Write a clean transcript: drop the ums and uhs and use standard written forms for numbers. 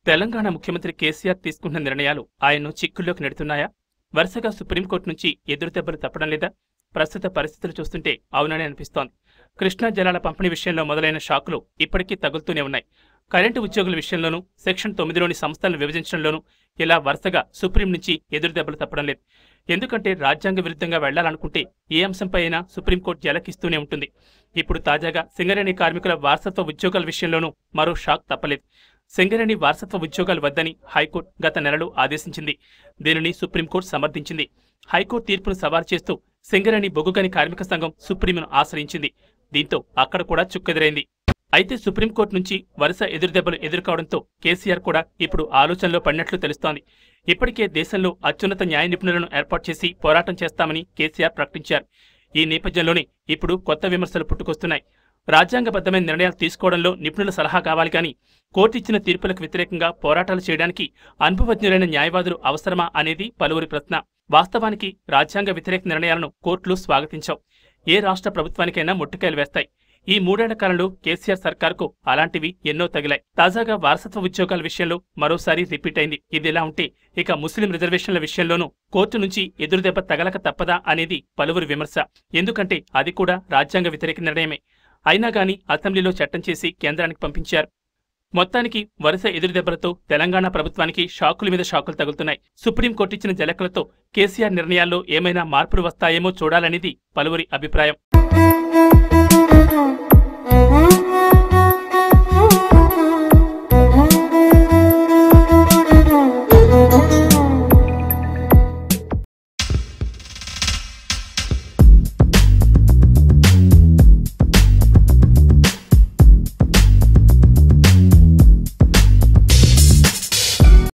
తెలంగాణ ముఖ్యమంత్రి కేసీఆర్ తీసుకున్న నిర్ణయాలు ఆయన్ను చిక్కుల్లోకి నెడుతున్నాయా? వరుసగా సుప్రీంకోర్టు నుంచి ఎదురుదెబ్బలు తప్పడం లేదా? ప్రస్తుత పరిస్థితులు చూస్తుంటే అవునని అనిపిస్తోంది. కృష్ణా జలాల పంపిణీ విషయంలో మొదలైన షాకులు ఇప్పటికీ తగులుతూనే ఉన్నాయి. కరెంటు ఉద్యోగుల విషయంలోనూ, సెక్షన్ 9లోని సంస్థలను విభజించడంలోనూ ఇలా వరుసగా సుప్రీం నుంచి ఎదురుదెబ్బలు తప్పడం లేదు. ఎందుకంటే రాజ్యాంగ విరుద్ధంగా వెళ్లాలనుకుంటే ఏ అంశంపై అయినా సుప్రీంకోర్టు జలకిస్తూనే ఉంటుంది. ఇప్పుడు తాజాగా సింగరేణి కార్మికుల వారసత్వ ఉద్యోగాల విషయంలోనూ మరో షాక్ తప్పలేదు. సింగరేణి వారసత్వ ఉద్యోగాలు వద్దని హైకోర్టు గత నెలలో ఆదేశించింది. దీనిని సుప్రీంకోర్టు సమర్థించింది. హైకోర్టు తీర్పును సవాలు చేస్తూ సింగరేణి బొగ్గుగని కార్మిక సంఘం సుప్రీంను ఆశ్రయించింది. దీంతో అక్కడ కూడా చుక్కెదురైంది. అయితే సుప్రీంకోర్టు నుంచి వరుస ఎదురుదెబ్బలు ఎదుర్కోవడంతో కేసీఆర్ కూడా ఇప్పుడు ఆలోచనలో పడినట్లు తెలుస్తోంది. ఇప్పటికే దేశంలో అత్యున్నత న్యాయ నిపుణులను ఏర్పాటు చేసి పోరాటం చేస్తామని కేసీఆర్ ప్రకటించారు. ఈ నేపథ్యంలోనే ఇప్పుడు కొత్త విమర్శలు పుట్టుకొస్తున్నాయి. రాజ్యాంగబద్ధమైన నిర్ణయాలు తీసుకోవడంలో నిపుణుల సలహా కావాలి కానీ కోర్టు ఇచ్చిన తీర్పులకు వ్యతిరేకంగా పోరాటాలు చేయడానికి అనుభవజ్ఞులైన న్యాయవాదులు అవసరమా అనేది పలువురి ప్రశ్న. వాస్తవానికి రాజ్యాంగ వ్యతిరేక నిర్ణయాలను కోర్టులు స్వాగతించావు. ఏ రాష్ట్ర ప్రభుత్వానికైనా ముట్టుకాయలు వేస్తాయి. ఈ 3 ఏళ్ల కాలంలో కేసీఆర్ సర్కార్కు అలాంటివి ఎన్నో తగిలాయి. తాజాగా వారసత్వ ఉద్యోగాల విషయంలో మరోసారి రిపీట్ అయింది. ఇదిలా ఉంటే ఇక ముస్లిం రిజర్వేషన్ల విషయంలోనూ కోర్టు నుంచి ఎదురుదెబ్బ తగలక తప్పదా అనేది పలువురి విమర్శ. ఎందుకంటే అది కూడా రాజ్యాంగ వ్యతిరేక నిర్ణయమే. అయినా గానీ అసెంబ్లీలో చట్టం చేసి కేంద్రానికి పంపించారు. మొత్తానికి వరుస ఎదురుదెబ్బలతో తెలంగాణ ప్రభుత్వానికి షాకుల మీద షాకులు తగులుతున్నాయి. సుప్రీంకోర్టు ఇచ్చిన జలకులతో కేసీఆర్ నిర్ణయాల్లో ఏమైనా మార్పులు వస్తాయేమో చూడాలనేది పలువురి అభిప్రాయం.